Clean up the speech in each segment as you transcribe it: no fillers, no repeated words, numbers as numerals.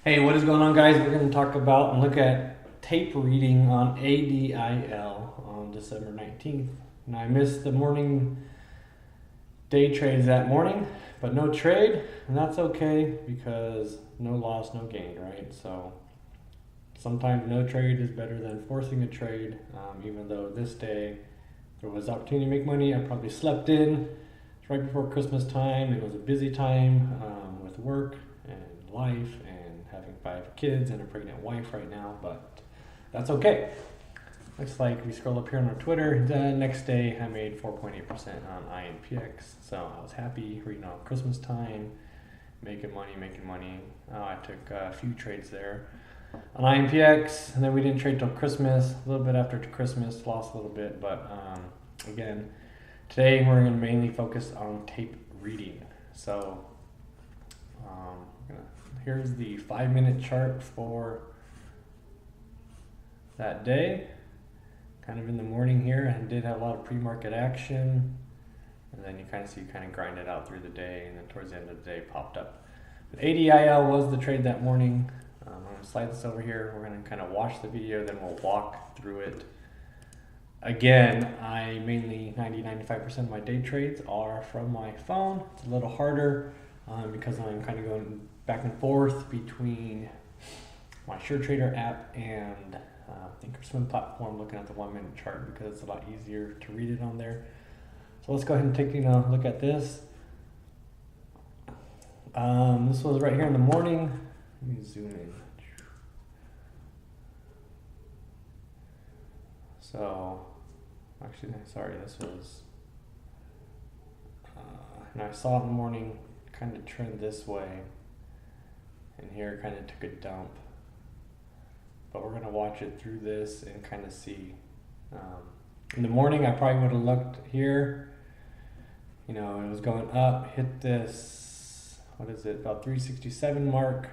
Hey, what is going on, guys? We're going to talk about and look at tape reading on ADIL on December 19th. And I missed the morning day trades that morning, but no trade, and that's okay because no loss, no gain, right? So sometimes no trade is better than forcing a trade, even though this day there was opportunity to make money. I probably slept in. It's right before Christmas time. It was a busy time with work and life and having 5 kids and a pregnant wife right now, but that's okay. Looks like we scroll up here on our Twitter. The next day I made 4.8% on INPX, so I was happy reading on Christmas time, making money. I took a few trades there on INPX, and then we didn't trade till Christmas. A little bit after Christmas, lost a little bit, but again, today we're going to mainly focus on tape reading. So here's the 5-minute chart for that day. Kind of in the morning here, I did have a lot of pre-market action, and then you kind of grind it out through the day, and then towards the end of the day popped up. But ADIL was the trade that morning. I'm going to slide this over here. We're going to kind of watch the video, then we'll walk through it. Again, I mainly 90-95% of my day trades are from my phone. It's a little harder because I'm kind of going back and forth between my SureTrader app and Thinkorswim platform, looking at the 1-minute chart because it's a lot easier to read it on there. So let's go ahead and take a look at this. This was right here in the morning. Let me zoom in. So, actually, sorry, this was, and I saw it in the morning, kind of trend this way, and here it kind of took a dump. But we're going to watch it through this and kind of see. In the morning, I probably would have looked here. You know, it was going up, hit this, what is it, about 367 mark,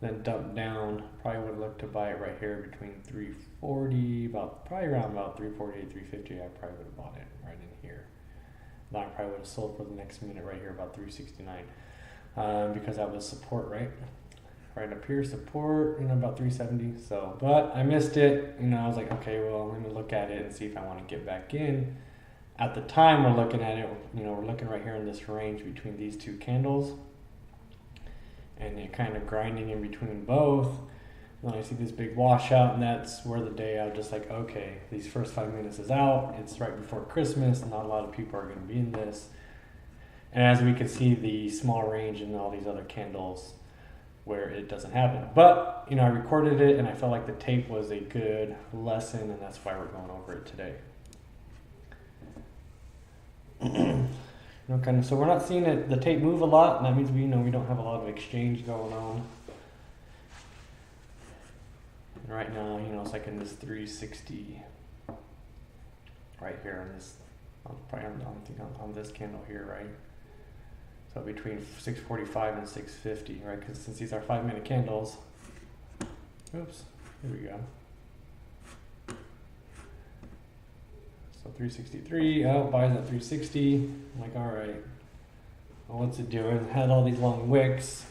then dumped down. Probably would have looked to buy it right here between 340, probably around about 348, 350. I probably would have bought it right in here. Then I probably would have sold for the next minute right here about 369 because that was support, right? Right up here, support, about 370. So, but I missed it. I was like, okay, well, let me look at it and see if I want to get back in. At the time we're looking at it, we're looking right here in this range between these two candles, and you're kind of grinding in between both. And then I see this big washout, and that's where the day I was just like, okay, these first 5 minutes is out. It's right before Christmas, and not a lot of people are going to be in this. And as we can see, the small range and all these other candles where it doesn't happen. But, I recorded it, and I felt like the tape was a good lesson, and that's why we're going over it today. So we're not seeing the tape move a lot, and that means we don't have a lot of exchange going on. And right now, it's like in this 360 right here on this, probably on this candle here, right? So between 645 and 650, right? Because since these are 5-minute candles, oops, here we go. So 363, buys at 360. I'm like, all right, well, what's it doing? It had all these long wicks.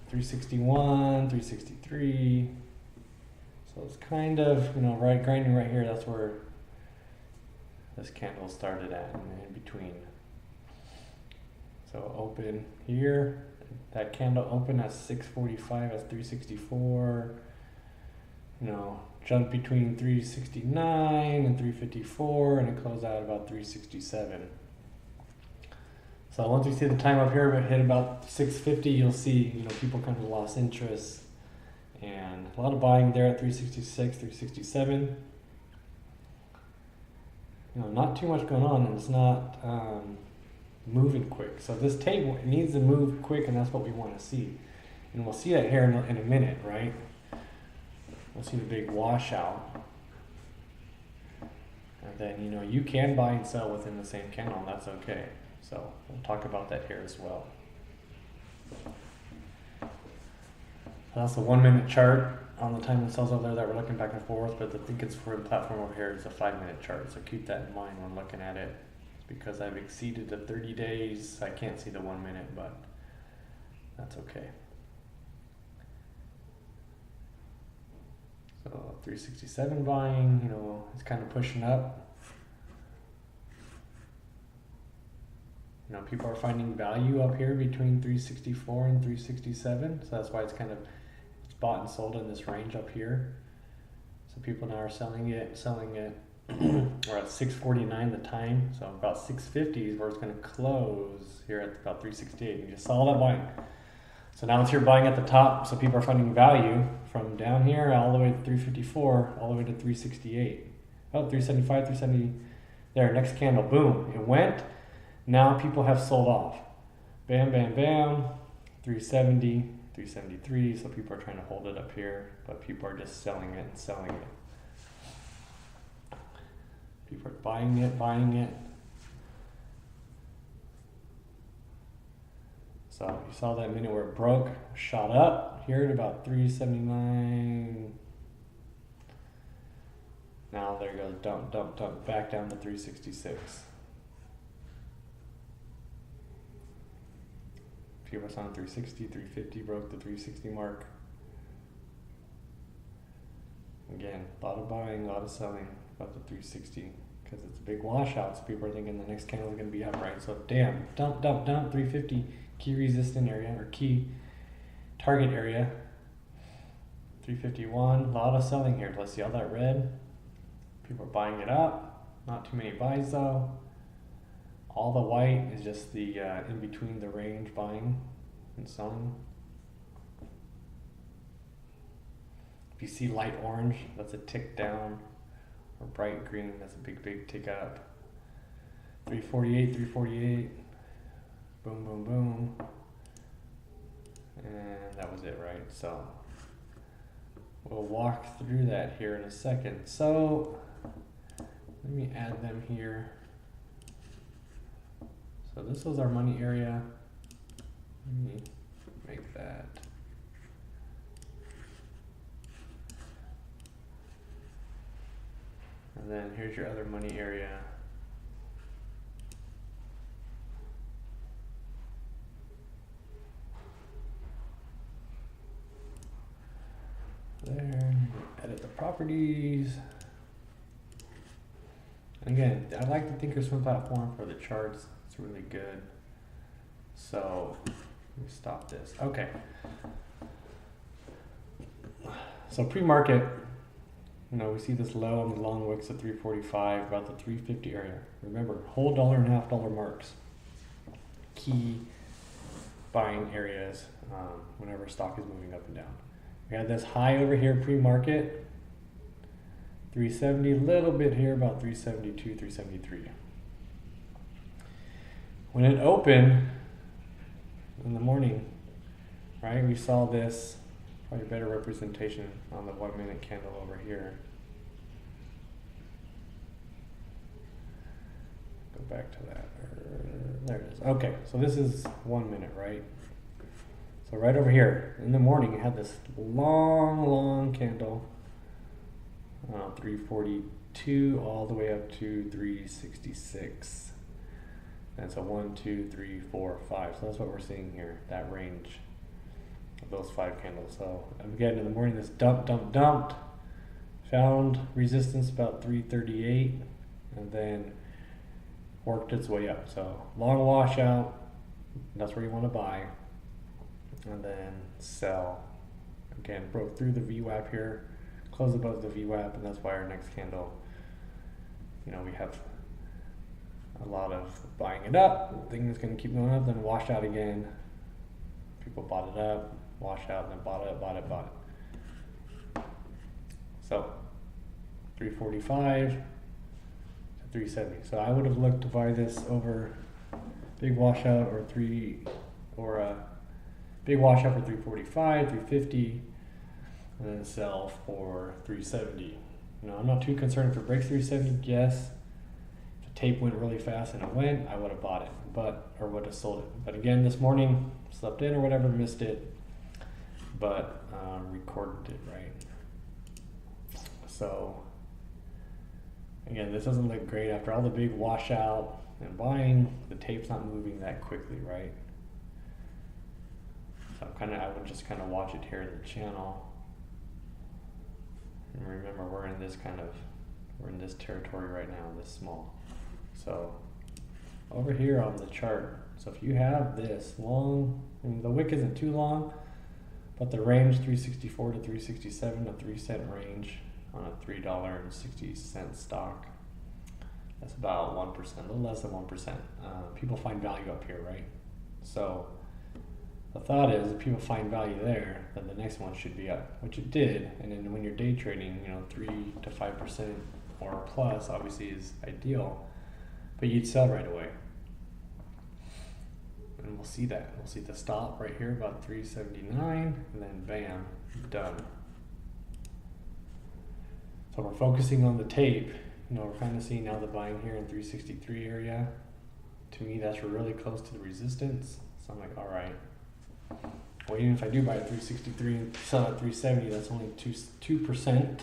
361, 363. So it's kind of, right, grinding right here. That's where this candle started at, and in between. So open here, that candle open at 645 at 364, jump between 369 and 354, and it closed out about 367. So once you see the time up here hit about 650, you'll see, people kind of lost interest, and a lot of buying there at 366, 367. Not too much going on, and it's not moving quick. So this tape needs to move quick, and that's what we want to see. And we'll see that here in a minute, right? We'll see the big washout. And then, you can buy and sell within the same candle, and that's okay. So we'll talk about that here as well. That's a 1-minute chart on the time and sells over there that we're looking back and forth, but I think it's for the platform over here. It's a 5-minute chart, so keep that in mind when looking at it. Because I've exceeded the 30 days. I can't see the 1 minute, but That's okay. So 367 buying, you know, it's kind of pushing up. You know, people are finding value up here between 364 and 367, so that's why it's kind of bought and sold in this range up here. So people now are selling it. We're at 649 the time, so about 650 is where it's going to close here at about 368. You just saw that buying. So now it's here buying at the top, so people are finding value from down here all the way to 354, all the way to 368. Oh, 375, 370. There, next candle, boom, it went. Now people have sold off. Bam, bam, bam. 370, 373. So people are trying to hold it up here, but people are just selling it and selling it. People are buying it. So you saw that minute where it broke, shot up here at about 379. Now there goes dump, back down to 366. Few of us on 360, 350, broke the 360 mark. Again, a lot of buying, a lot of selling, about the 360, because it's a big washout, so people are thinking the next candle is going to be upright. So damn, dump, 350, key resistant area, or key target area. 351, a lot of selling here. Let's see all that red. People are buying it up, not too many buys though. All the white is just the in between the range buying and selling. If you see light orange, that's a tick down, or bright green, that's a big tick up. 348, boom, boom, boom. And that was it, right? So we'll walk through that here in a second. So let me add them here. So this was our money area. Let me make that. And then here's your other money area. There, edit the properties. And again, I like the Thinkorswim platform for the charts. It's really good. So let me stop this. Okay. So pre-market, you know, we see this low on the long wicks at 345, about the 350 area. Remember, whole $1.50 marks. Key buying areas whenever stock is moving up and down. We had this high over here pre-market, 370, a little bit here, about 372, 373. When it opened in the morning, right, we saw this, probably better representation on the 1 minute candle over here. Go back to that. There it is. Okay, so this is 1 minute, right? So right over here in the morning, it had this long candle, 342 all the way up to 366. And so 1, 2, 3, 4, 5. So that's what we're seeing here, that range of those 5 candles. So again, in the morning, this dumped, found resistance about 338, and then worked its way up. So long washout, that's where you want to buy, and then sell. Again, broke through the VWAP here, closed above the VWAP, and that's why our next candle, you know, we have a lot of buying it up, thinking it's going to keep going up, then wash out again. People bought it up, wash out, and then bought it. So 345 to 370. So I would have looked to buy this over big washout or a big washout for 345, 350, and then sell for 370. You know, I'm not too concerned if it breaks 370. Yes. Tape went really fast and it went, I would have bought it, or would have sold it. But again, this morning, slept in or whatever, missed it, but recorded it, right? So again, this doesn't look great after all the big washout and buying. The tape's not moving that quickly, right? I would just kind of watch it here in the channel. And remember, we're in this territory right now, this small. So over here on the chart, so if you have this long, I mean, the wick isn't too long, but the range 364 to 367, a 3-cent range on a $3.60 stock. That's about 1%, a little less than 1%. People find value up here, right? So the thought is, if people find value there, then the next one should be up, which it did. And then when you're day trading, 3 to 5% or plus obviously is ideal, but you'd sell right away. And we'll see that. We'll see the stop right here about 379, and then bam, done. So we're focusing on the tape. We're kind of seeing now the buying here in 363 area. To me, that's really close to the resistance. So I'm like, all right. Well, even if I do buy at 363 and sell at 370, that's only 2%.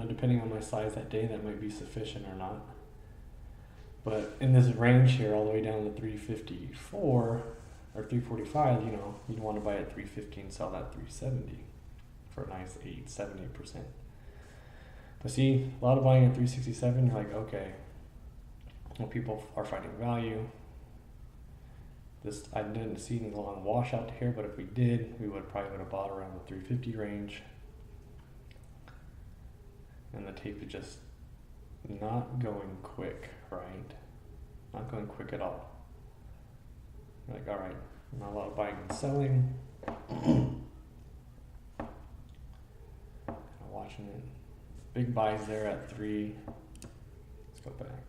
Depending on my size that day, that might be sufficient or not. But in this range here, all the way down to 354 or 345, you'd want to buy at 350 and sell at 370 for a nice 7-8%. But see, a lot of buying at 367, you're like, okay, well, people are finding value. I didn't see any long washout here, but if we did, we probably would have bought around the 350 range. And the tape is just not going quick, right? Not going quick at all. You're like, all right, not a lot of buying and selling. Watching it. Big buys there at 3. Let's go back.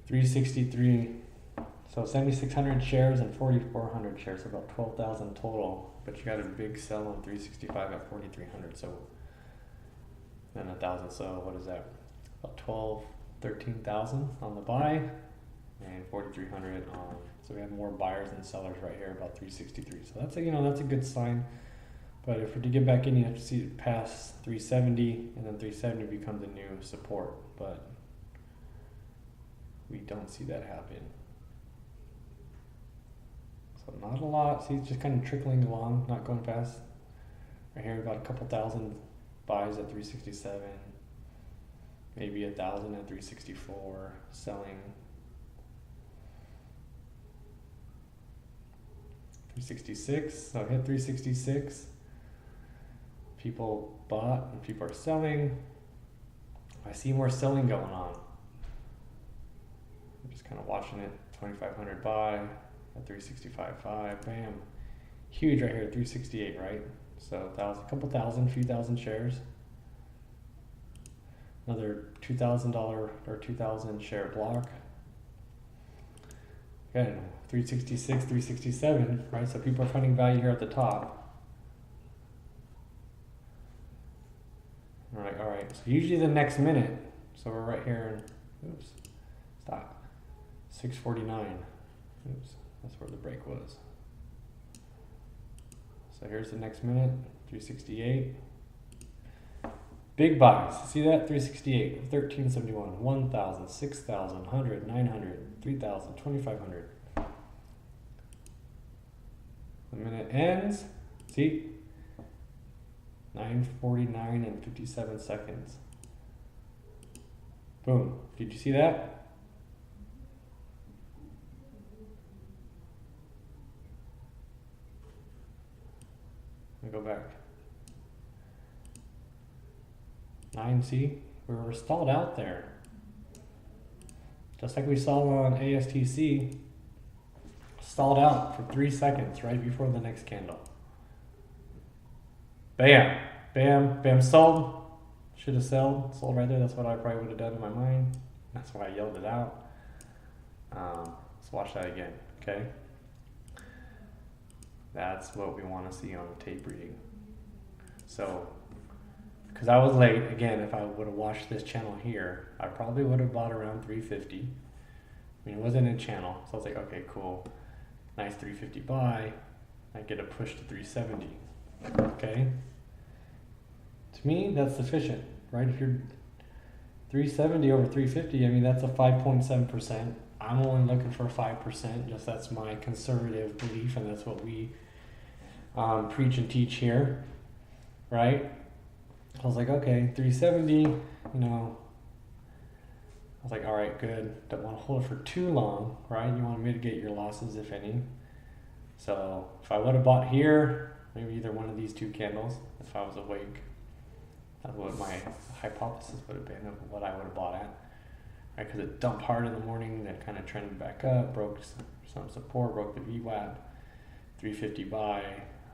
363. So 7,600 shares and 4,400 shares, so about 12,000 total. But you got a big sell on 365 at 4,300. So then 1,000. So what is that? About 13,000 on the buy and 4,300 on. So we have more buyers than sellers right here, about 363. So that's that's a good sign. But if we're to get back in, you have to see it pass 370, and then 370 becomes a new support. But we don't see that happen. So not a lot. See, it's just kind of trickling along, not going fast. Right here, about a couple thousand buys at 367, maybe 1,000 at 364, selling 366. So hit 366. People bought and people are selling. I see more selling going on. I'm just kind of watching it. 2,500 buy at 365.5. Bam. Huge right here at 368, right? So few thousand shares. Another $2,000 or 2,000 share block. Again, 366, 367, right? So people are finding value here at the top. All right. So usually the next minute. So we're right here. Oops. Stop. 649. Oops. That's where the break was. So here's the next minute. 368. Big buys. See that? 368, 1371, 1,000, 6,000, 100, 900, 3,000, 2,500. The minute ends. See? 9:49 and 57 seconds. Boom. Did you see that? Let me go back. 9, see? We were stalled out there. Just like we saw on ASTC. Stalled out for 3 seconds right before the next candle. Bam, bam, bam, sold. Should have sold right there. That's what I probably would have done in my mind. That's why I yelled it out. Let's watch that again, okay? That's what we want to see on the tape reading. So, because I was late, again, if I would have watched this channel here, I probably would have bought around 350. I mean, it wasn't a channel, so I was like, okay, cool. Nice 350 buy. I get a push to 370. Okay? To me, that's sufficient, right? If you're 370 over 350, I mean, that's a 5.7%, I'm only looking for 5%. Just that's my conservative belief, and that's what we preach and teach here, right? I was like, okay, 370, you know. I was like, all right, good. Don't want to hold it for too long, right? You want to mitigate your losses, if any. So if I would have bought here, maybe either one of these two candles, if I was awake, that's what my hypothesis would have been of what I would have bought at. Right, because it dumped hard in the morning, then kind of trended back up, broke some support, broke the VWAP, 350 buy,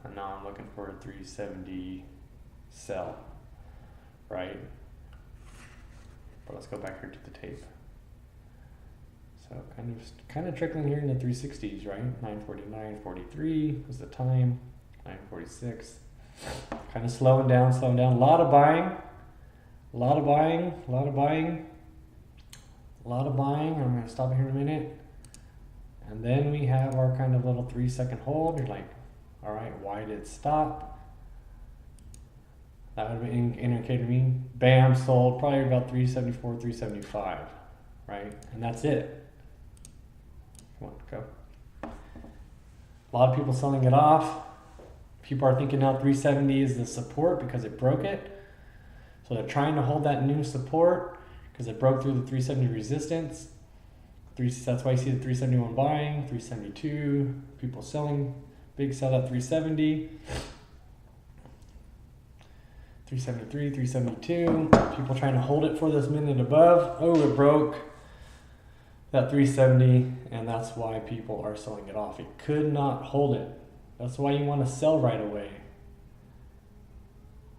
and now I'm looking for a 370 sell, right? But let's go back here to the tape. So kind of trickling here in the 360s, right? 949.43 was the time, 946. Kind of slowing down. A lot of buying. I'm going to stop here in a minute. And then we have our kind of little 3-second hold. You're like, all right, why did it stop? That would have indicated me, bam, sold probably about 374, 375, right? And that's it. Come on, go. A lot of people selling it off. People are thinking now 370 is the support because it broke it. So they're trying to hold that new support because it broke through the 370 resistance. That's why you see the 371 buying, 372, people selling, big sell at 370. 373, 372, people trying to hold it for this minute above. Oh, it broke that 370, and that's why people are selling it off. It could not hold it. That's why you want to sell right away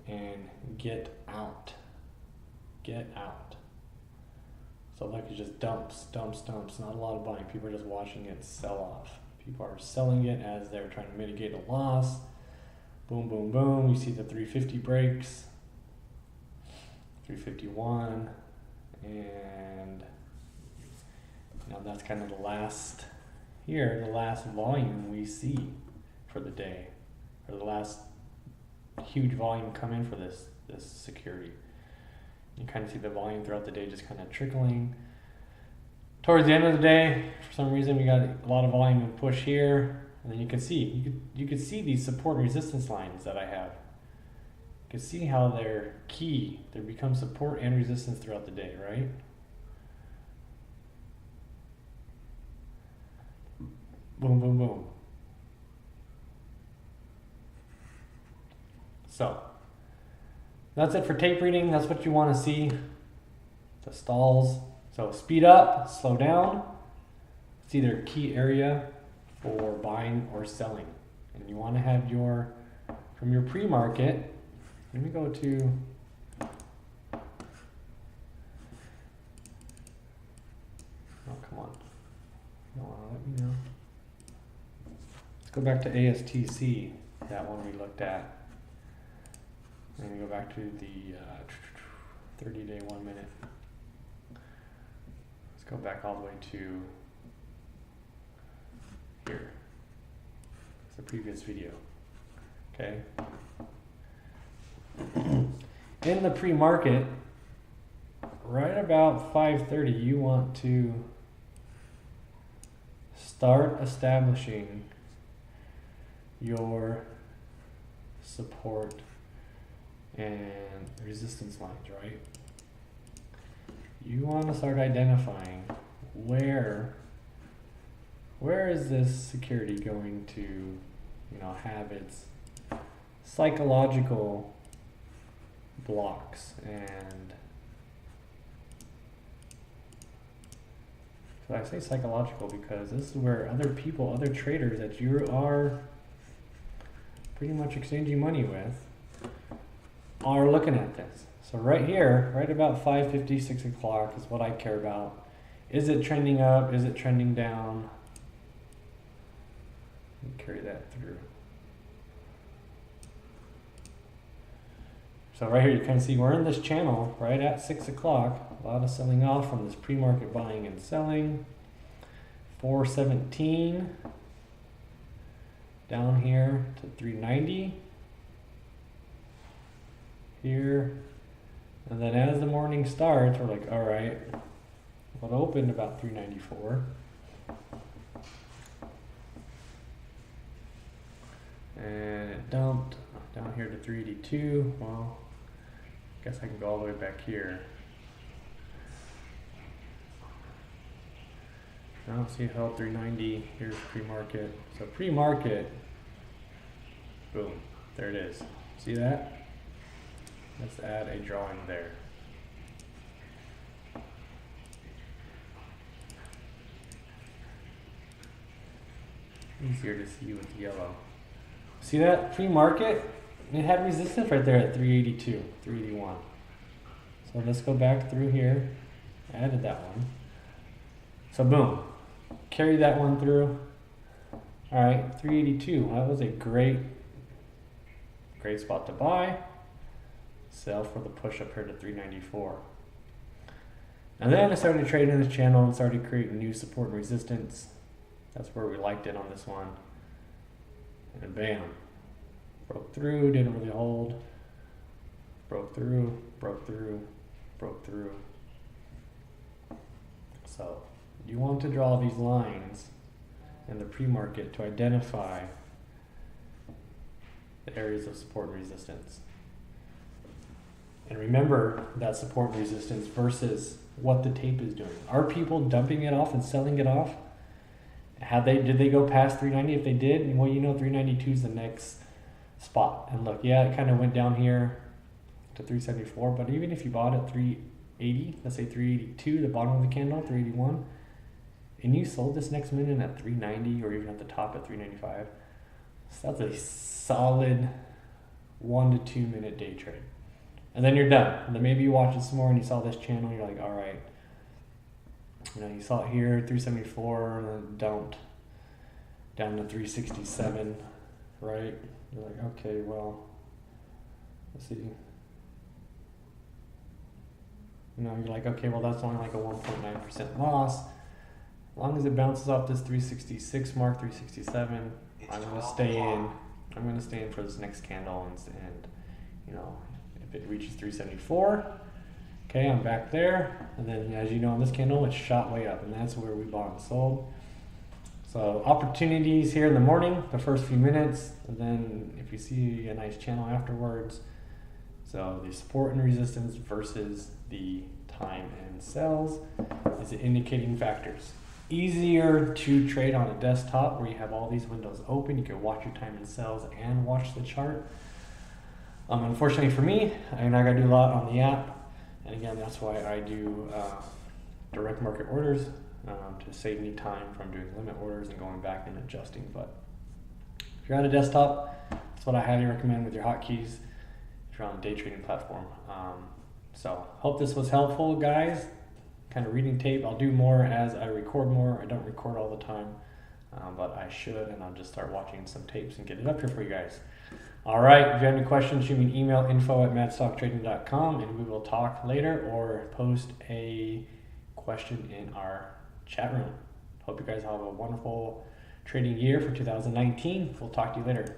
and get out. Get out. So like it just dumps. Not a lot of buying. People are just watching it sell off. People are selling it as they're trying to mitigate a loss. Boom, boom, boom. You see the 350 breaks, 351, and now that's kind of the last volume we see for the day, or the last huge volume come in for this security. You kind of see the volume throughout the day just kind of trickling. Towards the end of the day, for some reason, we got a lot of volume and push here. And then you can see, you can see these support and resistance lines that I have. You can see how they're key. They become support and resistance throughout the day, right? Boom, boom, boom. So, that's it for tape reading. That's what you want to see. The stalls. So speed up, slow down. It's either a key area for buying or selling, and you want to have from your pre-market. Let me go to come on, let me know. Let's go back to ASTC, that one we looked at. I'm going to go back to the 30-day 1 minute. Let's go back all the way to here. It's the previous video. Okay. In the pre-market, right about 5:30, you want to start establishing your support and resistance lines, right? You want to start identifying where is this security going to, have its psychological blocks. And so I say psychological because this is where other traders that you are pretty much exchanging money with are looking at this. So right here, right about 5:50, 6 o'clock is what I care about. Is it trending up? Is it trending down? Carry that through. So right here you kind of see we're in this channel right at 6 o'clock. A lot of selling off from this pre-market buying and selling. 417 down here to 390 here. And then as the morning starts, we're like, all right, Well, it opened about 394. And it dumped down here to 382. Well, I guess I can go all the way back here. Now see, held 390. Here's pre-market. So pre-market, boom, there it is. See that? Let's add a drawing there. Easier to see with yellow. See that pre-market? It had resistance right there at 382, 381. So let's go back through here. Added that one. So boom, carry that one through. All right, 382. That was a great spot to buy. Sell for the push up here to 394. And then I started trading this channel and started creating new support and resistance. That's where we liked it on this one. And bam, broke through, didn't really hold. Broke through, broke through, broke through. So you want to draw these lines in the pre-market to identify the areas of support and resistance. And remember that support and resistance versus what the tape is doing. Are people dumping it off and selling it off? Did they go past 390? If they did, well, you know 392 is the next spot. And look, yeah, it kind of went down here to 374, but even if you bought at 380, let's say 382, the bottom of the candle, 381, and you sold this next minute at 390 or even at the top at 395, so that's a solid 1 to 2 minute day trade. And then you're done. And then maybe you watch it some more and you saw this channel, you're like, all right, you know, you saw it here, 374, and then dumped down to 367, right? You're like, okay, well, let's see. You know, you're like, okay, well, that's only like a 1.9% loss. As long as it bounces off this 366 mark, 367, I'm going to stay in. I'm going to stay in for this next candle, and you know, if it reaches 374, okay, I'm back there. And then, as you know, on this candle, it shot way up, and that's where we bought and sold. So opportunities here in the morning, the first few minutes, and then if you see a nice channel afterwards. So the support and resistance versus the time and sells is the indicating factors. Easier to trade on a desktop where you have all these windows open. You can watch your time and sells and watch the chart. Unfortunately for me, I gotta do a lot on the app. And again, that's why I do direct market orders to save me time from doing limit orders and going back and adjusting. But if you're on a desktop, that's what I highly recommend with your hotkeys if you're on a day trading platform. So hope this was helpful, guys. Kind of reading tape. I'll do more as I record more. I don't record all the time, but I should, and I'll just start watching some tapes and get it up here for you guys. All right, if you have any questions, shoot me an email, info@madstocktrading.com, and we will talk later or post a question in our chat room. Hope you guys have a wonderful trading year for 2019. We'll talk to you later.